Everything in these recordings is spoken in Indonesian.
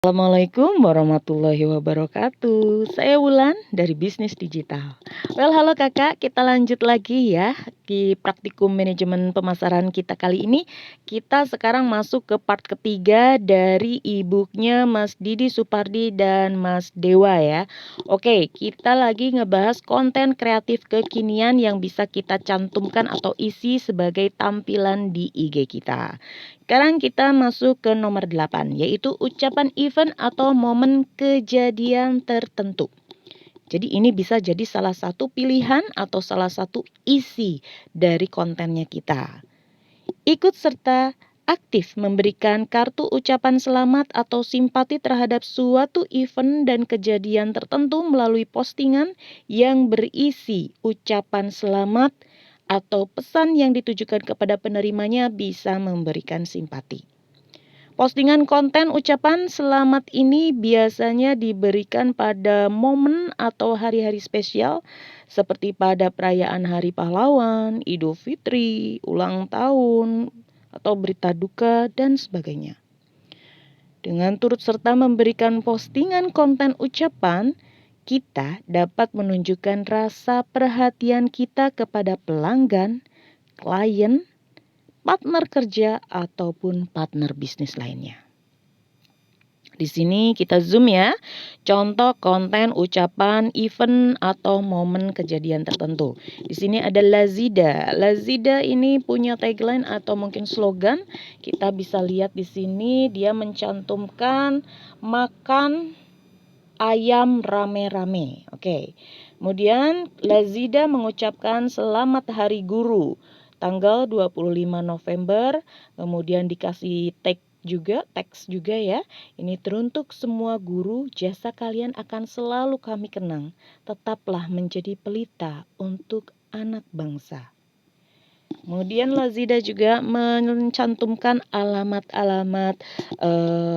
Assalamualaikum warahmatullahi wabarakatuh. Saya Wulan dari Bisnis Digital. Halo Kakak, kita lanjut lagi ya di praktikum manajemen pemasaran kita kali ini. Kita sekarang masuk ke part ketiga dari e-booknya Mas Didi Supardi dan Mas Dewa ya. Oke, kita lagi ngebahas konten kreatif kekinian yang bisa kita cantumkan atau isi sebagai tampilan di IG kita. Sekarang kita masuk ke nomor 8, yaitu ucapan event atau momen kejadian tertentu. Jadi ini bisa jadi salah satu pilihan atau salah satu isi dari kontennya kita. Ikut serta aktif memberikan kartu ucapan selamat atau simpati terhadap suatu event dan kejadian tertentu melalui postingan yang berisi ucapan selamat atau pesan yang ditujukan kepada penerimanya bisa memberikan simpati. Postingan konten ucapan selamat ini biasanya diberikan pada momen atau hari-hari spesial seperti pada perayaan Hari Pahlawan, Idul Fitri, ulang tahun, atau berita duka dan sebagainya. Dengan turut serta memberikan postingan konten ucapan, kita dapat menunjukkan rasa perhatian kita kepada pelanggan, klien, partner kerja, ataupun partner bisnis lainnya. Di sini kita zoom ya, contoh konten ucapan event atau momen kejadian tertentu. Di sini ada Lazida. Lazida ini punya tagline atau mungkin slogan. Kita bisa lihat di sini dia mencantumkan makan ayam rame-rame. Oke. Kemudian Lazida mengucapkan selamat Hari Guru tanggal 25 November. Kemudian dikasih teks juga ya. Ini teruntuk semua guru, jasa kalian akan selalu kami kenang. Tetaplah menjadi pelita untuk anak bangsa. Kemudian Lazida juga mencantumkan alamat-alamat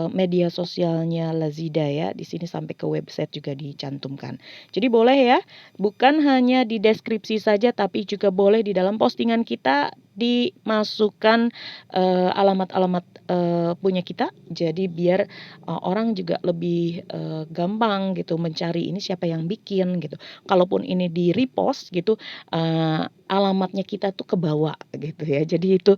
media sosialnya Lazida ya. Di sini sampai ke website juga dicantumkan. Jadi boleh ya, bukan hanya di deskripsi saja tapi juga boleh di dalam postingan kita dimasukkan alamat-alamat punya kita. Jadi biar orang juga lebih gampang gitu mencari ini siapa yang bikin gitu. Kalaupun ini di repost gitu, alamatnya kita tuh ke bawah gitu ya. Jadi itu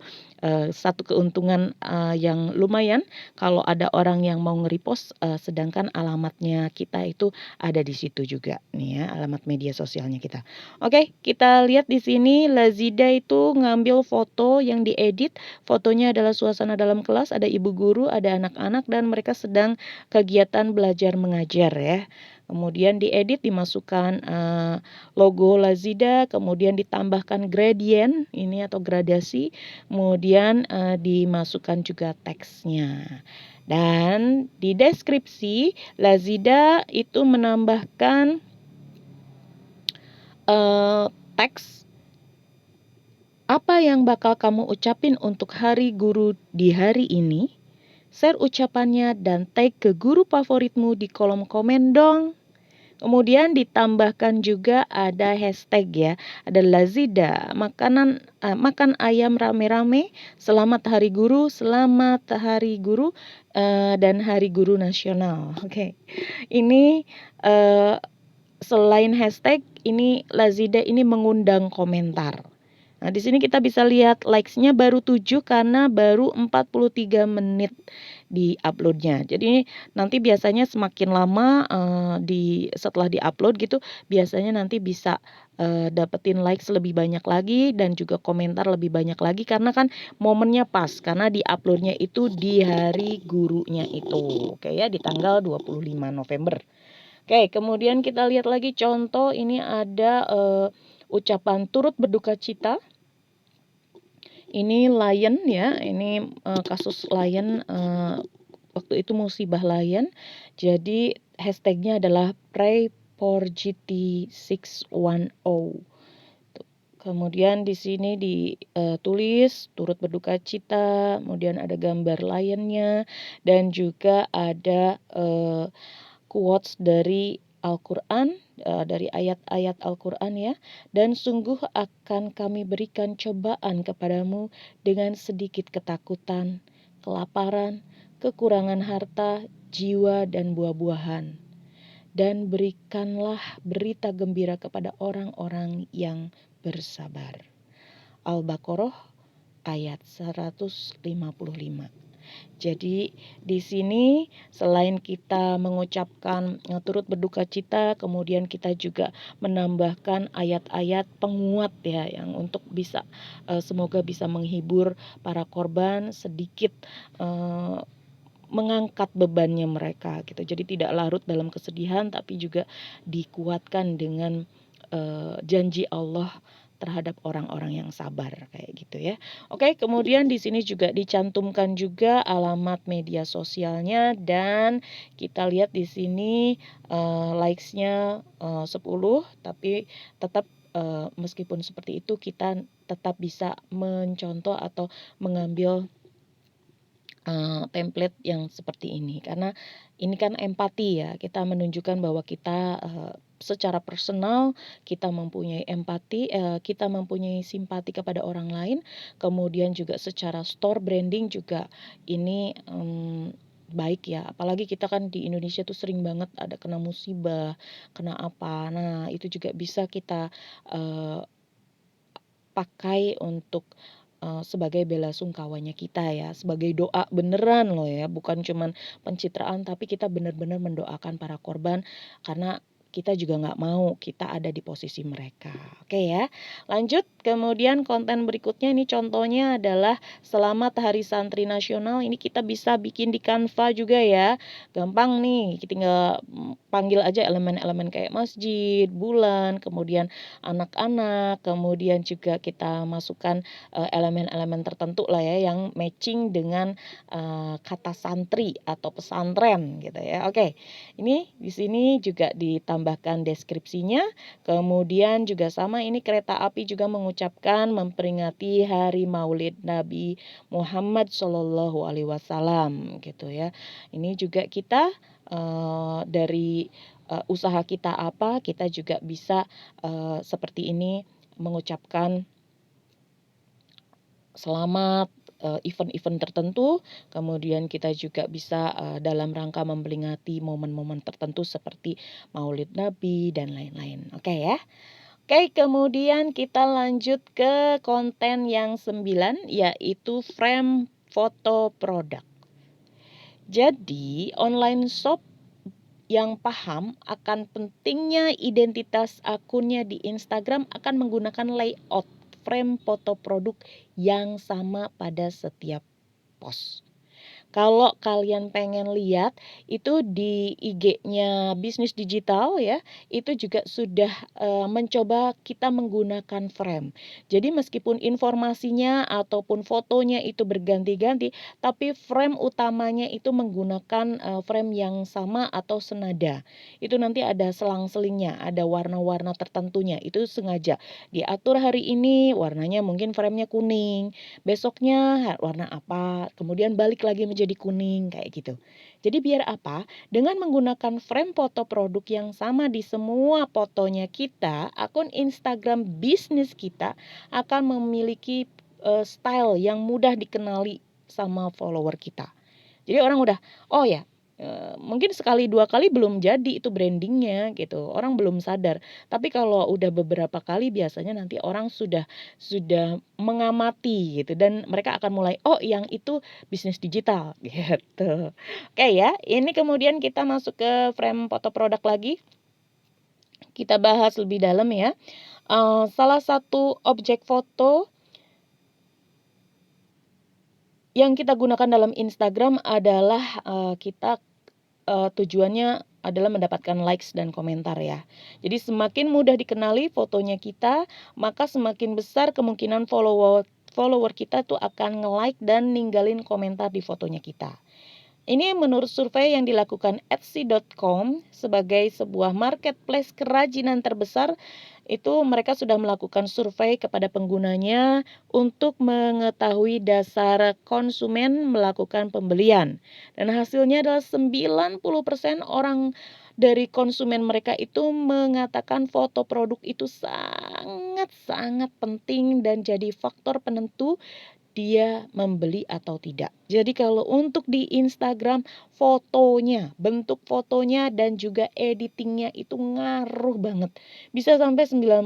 satu keuntungan yang lumayan kalau ada orang yang mau nge-repost sedangkan alamatnya kita itu ada di situ juga nih ya, alamat media sosialnya kita. Oke, kita lihat di sini Lazida itu ngambil foto yang diedit. Fotonya adalah suasana dalam kelas, ada ibu guru, ada anak-anak dan mereka sedang kegiatan belajar mengajar ya. Kemudian diedit, dimasukkan logo Lazida, kemudian ditambahkan gradient ini atau gradasi, kemudian dimasukkan juga teksnya. Dan di deskripsi Lazida itu menambahkan teks apa yang bakal kamu ucapin untuk Hari Guru di hari ini. Share ucapannya dan tag ke guru favoritmu di kolom komen dong. Kemudian ditambahkan juga ada hashtag ya, ada Lazida, makan ayam rame-rame, selamat Hari Guru, dan Hari Guru Nasional. Oke. Ini selain hashtag, ini Lazida ini mengundang komentar. Nah, di sini kita bisa lihat likes-nya baru 7 karena baru 43 menit di-upload-nya. Jadi nanti biasanya semakin lama setelah di-upload gitu, biasanya nanti bisa dapetin likes lebih banyak lagi dan juga komentar lebih banyak lagi karena kan momennya pas karena di-upload-nya itu di hari gurunya itu. Oke ya, di tanggal 25 November. Oke, kemudian kita lihat lagi contoh ini ada ucapan turut berduka cita. Ini Lion ya, ini kasus Lion waktu itu musibah Lion. Jadi hashtagnya adalah Pray for GT610. Kemudian di sini ditulis turut berduka cita, kemudian ada gambar lionnya dan juga ada quotes dari Al-Quran, dari ayat-ayat Al-Quran ya. Dan sungguh akan kami berikan cobaan kepadamu dengan sedikit ketakutan, kelaparan, kekurangan harta, jiwa dan buah-buahan, dan berikanlah berita gembira kepada orang-orang yang bersabar. Al-Baqarah ayat 155. Jadi di sini selain kita mengucapkan turut berduka cita, kemudian kita juga menambahkan ayat-ayat penguat ya, yang untuk bisa semoga bisa menghibur para korban, sedikit mengangkat bebannya mereka gitu. Jadi tidak larut dalam kesedihan, tapi juga dikuatkan dengan janji Allah terhadap orang-orang yang sabar kayak gitu ya. Oke, kemudian di sini juga dicantumkan juga alamat media sosialnya, dan kita lihat di sini likes-nya 10, tapi tetap meskipun seperti itu kita tetap bisa mencontoh atau mengambil template yang seperti ini, karena ini kan empati ya, kita menunjukkan bahwa kita secara personal kita mempunyai empati, kita mempunyai simpati kepada orang lain, kemudian juga secara store branding juga ini baik ya, apalagi kita kan di Indonesia tuh sering banget ada kena musibah, kena apa, nah itu juga bisa kita pakai untuk sebagai bela sungkawanya kita ya, sebagai doa beneran loh ya, bukan cuman pencitraan, tapi kita benar-benar mendoakan para korban, karena kita juga nggak mau kita ada di posisi mereka. Oke ya, lanjut. Kemudian konten berikutnya ini contohnya adalah Selamat Hari Santri Nasional. Ini kita bisa bikin di Canva juga ya, gampang nih, kita tinggal panggil aja elemen-elemen kayak masjid, bulan, kemudian anak-anak, kemudian juga kita masukkan elemen-elemen tertentu lah ya yang matching dengan kata santri atau pesantren gitu ya. Oke, ini di sini juga ditambahkan deskripsinya. Kemudian juga sama, ini kereta api juga mengucapkan memperingati Hari Maulid Nabi Muhammad Shallallahu Alaihi Wasallam gitu ya. Ini juga kita dari usaha kita apa, kita juga bisa seperti ini mengucapkan selamat event-event tertentu, kemudian kita juga bisa dalam rangka memperingati momen-momen tertentu seperti Maulid Nabi dan lain-lain. Oke ya. Oke, kemudian kita lanjut ke konten yang 9, yaitu frame foto produk. Jadi, online shop yang paham akan pentingnya identitas akunnya di Instagram akan menggunakan layout frame foto produk yang sama pada setiap post. Kalau kalian pengen lihat itu di IG-nya Bisnis Digital ya, itu juga sudah mencoba kita menggunakan frame. Jadi meskipun informasinya ataupun fotonya itu berganti-ganti, tapi frame utamanya itu menggunakan frame yang sama atau senada. Itu nanti ada selang-selingnya, ada warna-warna tertentunya. Itu sengaja diatur, hari ini warnanya mungkin framenya kuning, besoknya warna apa, kemudian balik lagi menjadi kuning kayak gitu. Jadi biar apa? Dengan menggunakan frame foto produk yang sama di semua fotonya kita, akun Instagram bisnis kita akan memiliki style yang mudah dikenali sama follower kita. Jadi orang udah, oh ya, mungkin sekali dua kali belum jadi itu brandingnya gitu, orang belum sadar. Tapi kalau udah beberapa kali biasanya nanti orang sudah mengamati gitu, dan mereka akan mulai, oh yang itu bisnis digital gitu. Oke ya, ini kemudian kita masuk ke frame foto produk lagi. Kita bahas lebih dalam ya. Salah satu objek foto yang kita gunakan dalam Instagram adalah kita tujuannya adalah mendapatkan likes dan komentar ya. Jadi semakin mudah dikenali fotonya kita, maka semakin besar kemungkinan follower kita tuh akan nge-like dan ninggalin komentar di fotonya kita. Ini menurut survei yang dilakukan Etsy.com sebagai sebuah marketplace kerajinan terbesar, itu mereka sudah melakukan survei kepada penggunanya untuk mengetahui dasar konsumen melakukan pembelian. Dan hasilnya adalah 90% orang dari konsumen mereka itu mengatakan foto produk itu sangat-sangat penting dan jadi faktor penentu dia membeli atau tidak. Jadi kalau untuk di Instagram, fotonya, bentuk fotonya dan juga editingnya itu ngaruh banget. Bisa sampai 90%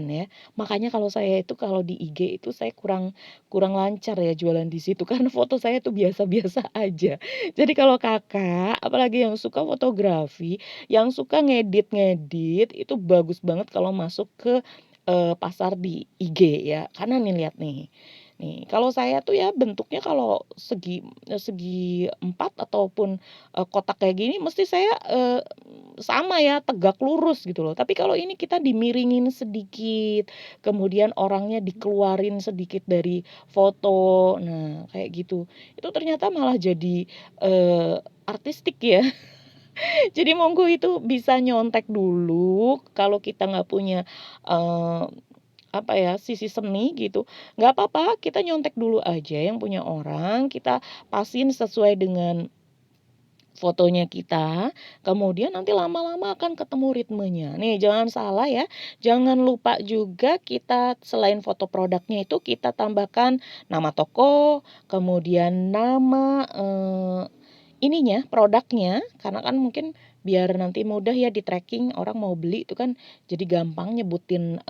ya. Makanya kalau saya itu kalau di IG itu saya kurang kurang lancar ya jualan di situ karena foto saya tuh biasa-biasa aja. Jadi kalau Kakak, apalagi yang suka fotografi, yang suka ngedit-ngedit, itu bagus banget kalau masuk ke pasar di IG ya. Karena nih lihat nih. Nih, kalau saya tuh ya bentuknya kalau segi 4 ataupun kotak kayak gini mesti saya sama ya, tegak lurus gitu loh. Tapi kalau ini kita dimiringin sedikit, kemudian orangnya dikeluarin sedikit dari foto. Nah, kayak gitu. Itu ternyata malah jadi artistik ya. Jadi monggo itu bisa nyontek dulu kalau kita nggak punya eee, apa ya, sisi seni gitu, nggak apa-apa kita nyontek dulu aja yang punya orang, kita pasin sesuai dengan fotonya kita, kemudian nanti lama-lama akan ketemu ritmenya. Nih jangan salah ya, jangan lupa juga kita selain foto produknya itu kita tambahkan nama toko, kemudian nama, ininya, produknya, karena kan mungkin biar nanti mudah ya di-tracking orang mau beli itu kan jadi gampang nyebutin,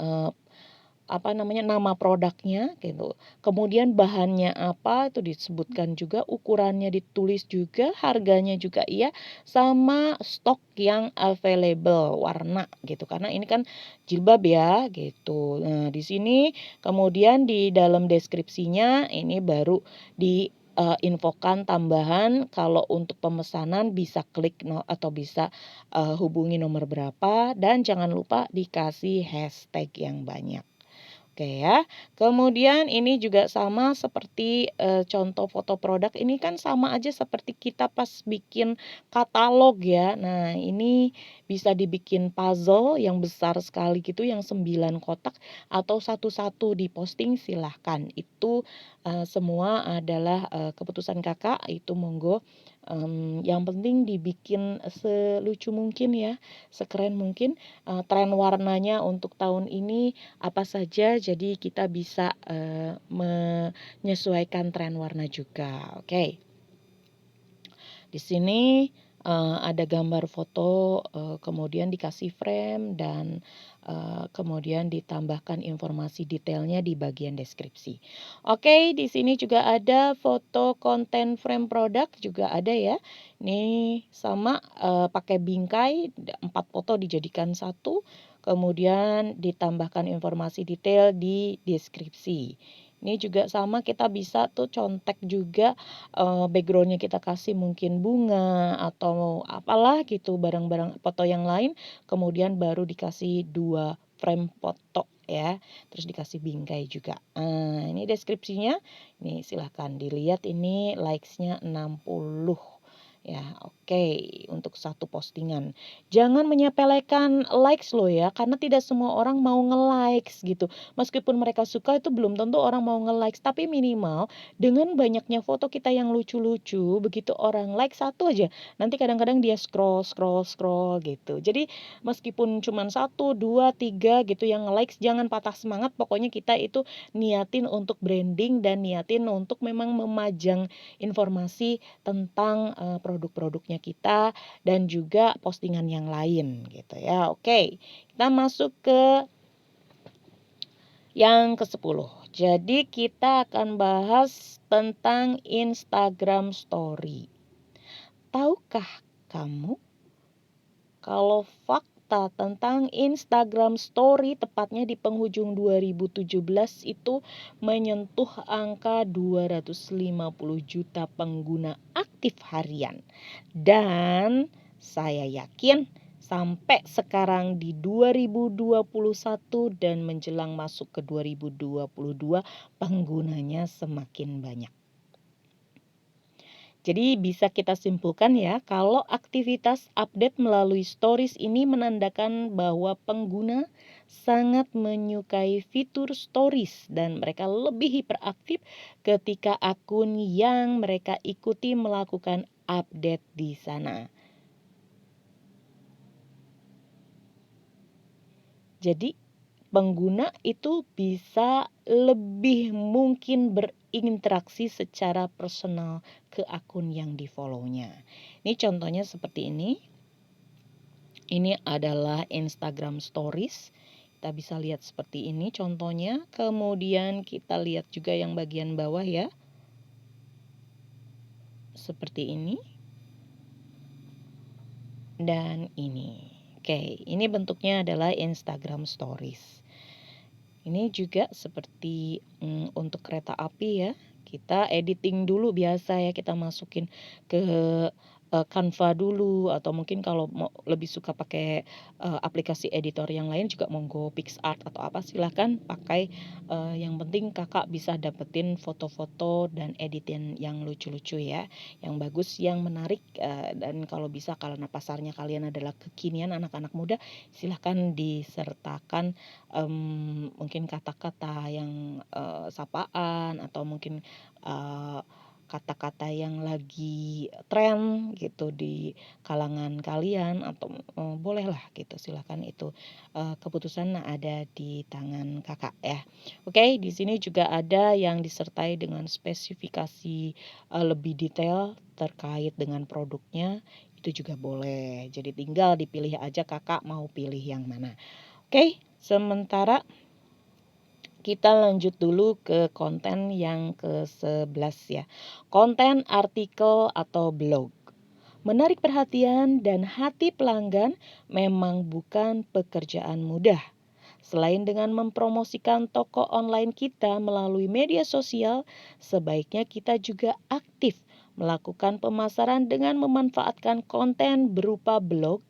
apa namanya, nama produknya gitu. Kemudian bahannya apa itu disebutkan juga, ukurannya ditulis juga, harganya juga iya, sama stok yang available, warna gitu. Karena ini kan jilbab ya gitu. Nah, di sini kemudian di dalam deskripsinya ini baru di infokan tambahan kalau untuk pemesanan bisa klik atau bisa hubungi nomor berapa dan jangan lupa dikasih hashtag yang banyak. Oke ya. Kemudian ini juga sama seperti, contoh foto produk ini kan sama aja seperti kita pas bikin katalog ya. Nah ini bisa dibikin puzzle yang besar sekali gitu yang 9 kotak atau satu-satu diposting silahkan. Itu, semua adalah, keputusan Kakak itu monggo, yang penting dibikin selucu mungkin ya, sekeren mungkin, tren warnanya untuk tahun ini apa saja, jadi kita bisa, menyesuaikan tren warna juga, oke. Di sini, ada gambar foto, kemudian dikasih frame dan, kemudian ditambahkan informasi detailnya di bagian deskripsi. Oke, di sini juga ada foto konten frame produk juga ada ya. Ini sama, pakai bingkai 4 foto dijadikan satu, kemudian ditambahkan informasi detail di deskripsi. Ini juga sama kita bisa tuh contek juga background kita kasih mungkin bunga atau apalah gitu barang-barang foto yang lain, kemudian baru dikasih 2 frame foto ya, terus dikasih bingkai juga. Ini deskripsinya, nih silahkan dilihat ini likes-nya 60 ya, oke untuk satu postingan. Jangan menyepelekan likes loh ya, karena tidak semua orang mau nge-likes gitu. Meskipun mereka suka itu belum tentu orang mau nge-likes, tapi minimal dengan banyaknya foto kita yang lucu-lucu, begitu orang like satu aja, nanti kadang-kadang dia scroll scroll scroll gitu. Jadi meskipun cuman 1, 2, 3 gitu yang nge-likes, jangan patah semangat, pokoknya kita itu niatin untuk branding dan niatin untuk memang memajang informasi tentang, produk-produknya kita dan juga postingan yang lain gitu ya. Oke, kita masuk ke yang ke-10. Jadi kita akan bahas tentang Instagram Story. Tahukah kamu kalau fakta tentang Instagram Story tepatnya di penghujung 2017 itu menyentuh angka 250 juta pengguna aktif harian. Dan saya yakin sampai sekarang di 2021 dan menjelang masuk ke 2022 penggunanya semakin banyak. Jadi bisa kita simpulkan ya, kalau aktivitas update melalui stories ini menandakan bahwa pengguna sangat menyukai fitur stories dan mereka lebih hiperaktif ketika akun yang mereka ikuti melakukan update di sana. Jadi pengguna itu bisa lebih mungkin berinteraksi secara personal ke akun yang di-follow-nya. Ini contohnya seperti ini. Ini adalah Instagram Stories. Kita bisa lihat seperti ini contohnya. Kemudian kita lihat juga yang bagian bawah ya. Seperti ini. Dan ini. Oke, ini bentuknya adalah Instagram Stories. Ini juga seperti untuk kereta api ya. Kita editing dulu biasa ya, kita masukin ke Canva dulu, atau mungkin kalau mau lebih suka pakai aplikasi editor yang lain juga monggo, PicsArt atau apa silahkan pakai. Yang penting kakak bisa dapetin foto-foto dan editing yang lucu-lucu ya, yang bagus, yang menarik, dan kalau bisa karena pasarnya kalian adalah kekinian anak-anak muda, silahkan disertakan mungkin kata-kata yang sapaan, atau mungkin kata-kata yang lagi tren gitu di kalangan kalian, atau bolehlah gitu, silahkan, itu keputusan ada di tangan kakak ya. Oke, di sini juga ada yang disertai dengan spesifikasi lebih detail terkait dengan produknya, itu juga boleh. Jadi tinggal dipilih aja kakak mau pilih yang mana. Oke, sementara kita lanjut dulu ke konten yang ke-11 ya. Konten artikel atau blog. Menarik perhatian dan hati pelanggan memang bukan pekerjaan mudah. Selain dengan mempromosikan toko online kita melalui media sosial, sebaiknya kita juga aktif melakukan pemasaran dengan memanfaatkan konten berupa blog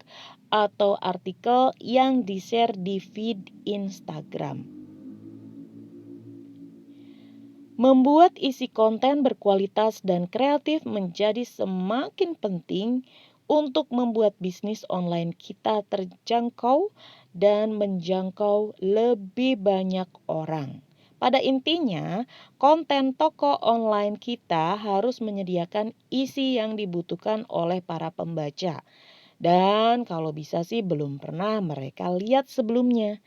atau artikel yang di-share di feed Instagram. Membuat isi konten berkualitas dan kreatif menjadi semakin penting untuk membuat bisnis online kita terjangkau dan menjangkau lebih banyak orang. Pada intinya, konten toko online kita harus menyediakan isi yang dibutuhkan oleh para pembaca. Dan kalau bisa sih belum pernah mereka lihat sebelumnya.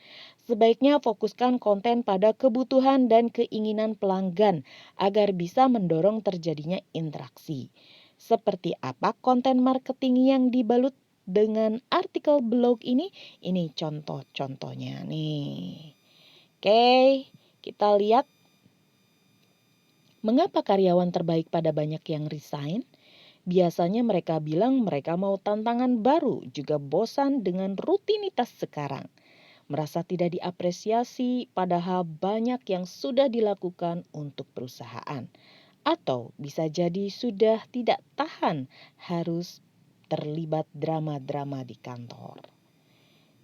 Sebaiknya fokuskan konten pada kebutuhan dan keinginan pelanggan agar bisa mendorong terjadinya interaksi. Seperti apa konten marketing yang dibalut dengan artikel blog ini? Ini contoh-contohnya nih. Oke, kita lihat mengapa karyawan terbaik pada banyak yang resign. Biasanya mereka bilang mereka mau tantangan baru, juga bosan dengan rutinitas sekarang. Merasa tidak diapresiasi padahal banyak yang sudah dilakukan untuk perusahaan. Atau bisa jadi sudah tidak tahan harus terlibat drama-drama di kantor.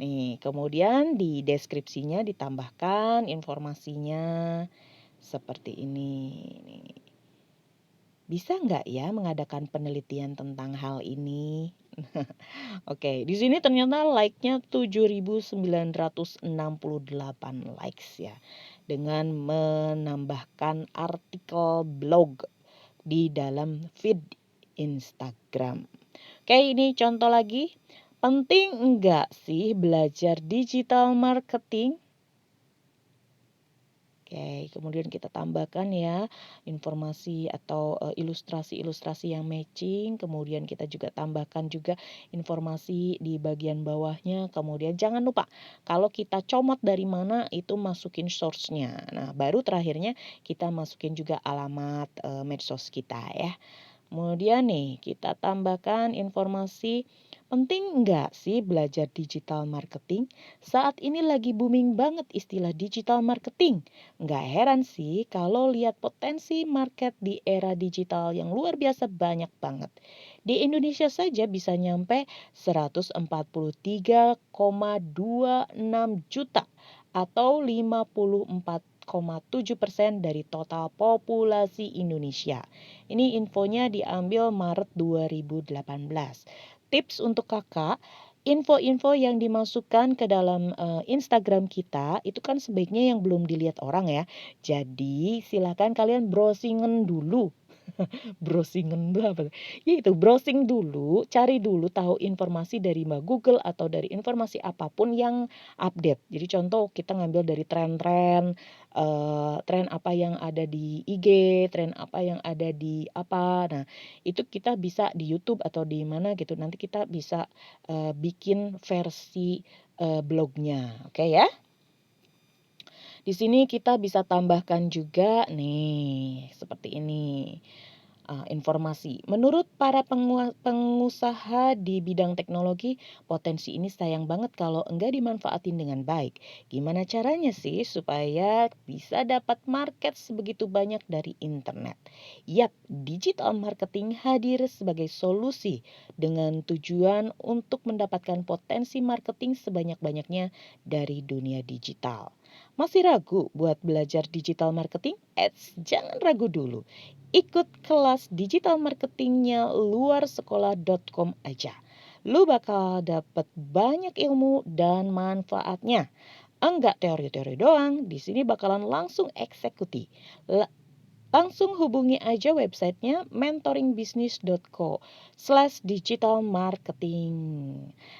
Nih, kemudian di deskripsinya ditambahkan informasinya seperti ini. Nih. Bisa nggak ya mengadakan penelitian tentang hal ini? Oke, di sini ternyata like-nya 7.968 likes ya. Dengan menambahkan artikel blog di dalam feed Instagram. Oke, ini contoh lagi. Penting enggak sih belajar digital marketing? Oke, kemudian kita tambahkan ya informasi atau ilustrasi-ilustrasi yang matching. Kemudian kita juga tambahkan juga informasi di bagian bawahnya. Kemudian jangan lupa kalau kita comot dari mana itu masukin source-nya. Nah, baru terakhirnya kita masukin juga alamat medsos kita ya. Kemudian nih kita tambahkan informasi, penting enggak sih belajar digital marketing? Saat ini lagi booming banget istilah digital marketing. Enggak heran sih kalau lihat potensi market di era digital yang luar biasa banyak banget. Di Indonesia saja bisa nyampe 143,26 juta atau 54,7% dari total populasi Indonesia. Ini infonya diambil Maret 2018. Tips untuk kakak, info-info yang dimasukkan ke dalam Instagram kita itu kan sebaiknya yang belum dilihat orang ya. Jadi silakan kalian browsingen dulu. Browsingan tuh apa? Ya itu browsing dulu, cari dulu tahu informasi dari Google atau dari informasi apapun yang update. Jadi contoh kita ngambil dari tren-tren, tren apa yang ada di IG, tren apa yang ada di apa. Nah, itu kita bisa di YouTube atau di mana gitu. Nanti kita bisa bikin versi blognya. Oke ya. Di sini kita bisa tambahkan juga nih, seperti ini. Informasi. Menurut para pengusaha di bidang teknologi, potensi ini sayang banget kalau enggak dimanfaatin dengan baik. Gimana caranya sih supaya bisa dapat market sebegitu banyak dari internet? Yap, digital marketing hadir sebagai solusi dengan tujuan untuk mendapatkan potensi marketing sebanyak-banyaknya dari dunia digital. Masih ragu buat belajar digital marketing? Jangan ragu dulu. Ikut kelas digital marketingnya luarsekolah.com aja. Lu bakal dapet banyak ilmu dan manfaatnya. Enggak teori-teori doang, di sini bakalan langsung eksekusi. Langsung hubungi aja websitenya mentoringbusiness.co/digital marketing.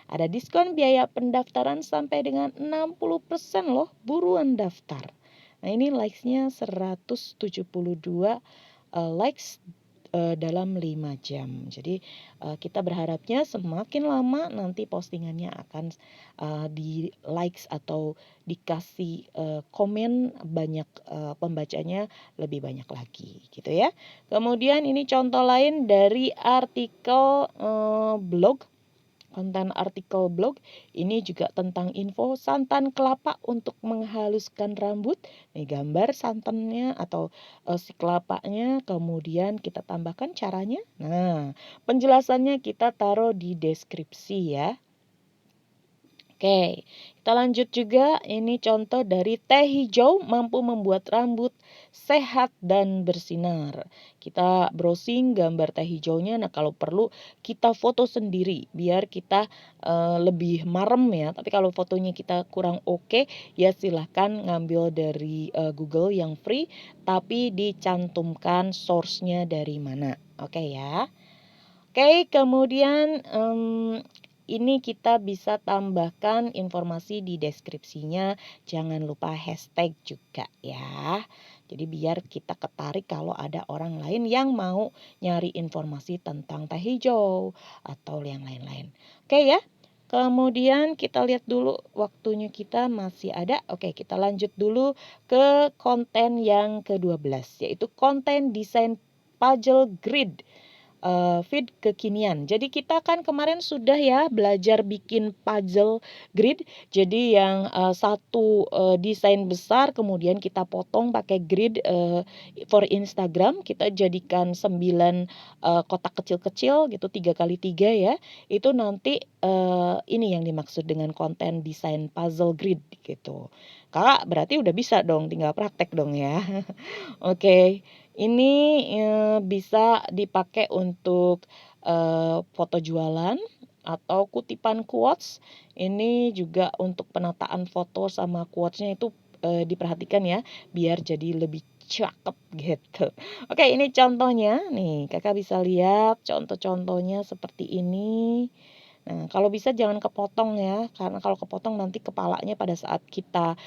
Ada diskon biaya pendaftaran sampai dengan 60% loh, buruan daftar. Nah ini likes-nya 172 likes dalam 5 jam. Jadi kita berharapnya semakin lama nanti postingannya akan di likes atau dikasih komen banyak, pembacanya lebih banyak lagi gitu ya. Kemudian ini contoh lain dari artikel blog. Konten artikel blog ini juga tentang info santan kelapa untuk menghaluskan rambut. Nih gambar santannya atau si kelapanya, kemudian kita tambahkan caranya. Nah, penjelasannya kita taruh di deskripsi ya. Oke, kita lanjut juga. Ini contoh dari teh hijau mampu membuat rambut sehat dan bersinar. Kita browsing gambar teh hijaunya. Nah, kalau perlu kita foto sendiri biar kita lebih marem ya. Tapi kalau fotonya kita kurang oke, ya silahkan ngambil dari Google yang free, tapi dicantumkan source-nya dari mana. Oke ya. Oke, kemudian ini kita bisa tambahkan informasi di deskripsinya. Jangan lupa hashtag juga ya. Jadi biar kita ketarik kalau ada orang lain yang mau nyari informasi tentang teh hijau atau yang lain-lain. Oke ya. Kemudian kita lihat dulu waktunya kita masih ada. Oke, kita lanjut dulu ke konten yang ke-12 yaitu konten desain puzzle grid. Feed kekinian. Jadi kita kan kemarin sudah ya belajar bikin puzzle grid. Jadi yang satu desain besar kemudian kita potong pakai grid for Instagram. Kita jadikan 9 kotak kecil-kecil gitu 3x3 ya. Itu nanti ini yang dimaksud dengan konten desain puzzle grid gitu. Kakak berarti udah bisa dong, tinggal praktek dong ya. Oke. Ini bisa dipakai untuk foto jualan atau kutipan quotes. Ini juga untuk penataan foto sama quotes-nya itu diperhatikan ya, biar jadi lebih cakep gitu. Oke, ini contohnya nih, Kakak bisa lihat contoh-contohnya seperti ini. Nah, kalau bisa jangan kepotong ya, karena kalau kepotong nanti kepalanya pada saat kita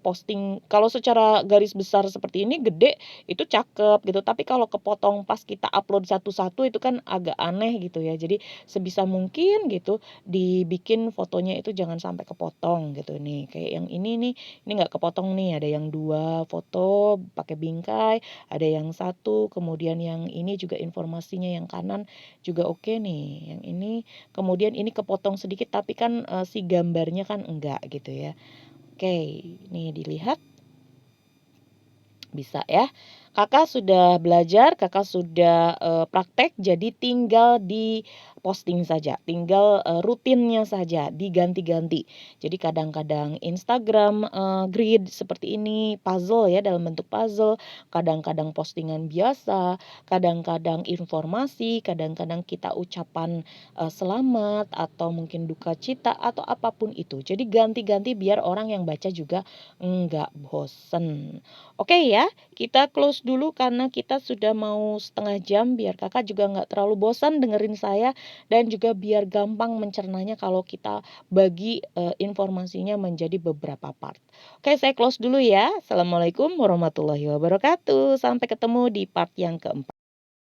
posting kalau secara garis besar seperti ini gede itu cakep gitu, tapi kalau kepotong pas kita upload satu-satu itu kan agak aneh gitu ya. Jadi sebisa mungkin gitu dibikin fotonya itu jangan sampai kepotong gitu nih. Kayak yang ini nih, ini nggak kepotong nih, ada yang 2 foto pakai bingkai, ada yang satu, kemudian yang ini juga informasinya yang kanan juga oke nih. Yang ini kemudian ini kepotong sedikit tapi kan si gambarnya kan enggak gitu ya. Oke, nih dilihat bisa ya. Kakak sudah belajar, kakak sudah praktek, jadi tinggal di posting saja, tinggal rutinnya saja diganti-ganti. Jadi kadang-kadang Instagram grid seperti ini, puzzle ya, dalam bentuk puzzle, kadang-kadang postingan biasa, kadang-kadang informasi, kadang-kadang kita ucapan selamat atau mungkin duka cita atau apapun itu. Jadi ganti-ganti biar orang yang baca juga enggak bosen. Oke ya, kita close dulu karena kita sudah mau setengah jam biar kakak juga nggak terlalu bosan dengerin saya dan juga biar gampang mencernanya kalau kita bagi informasinya menjadi beberapa part. Oke, saya close dulu ya. Assalamualaikum warahmatullahi wabarakatuh. Sampai ketemu di part yang keempat.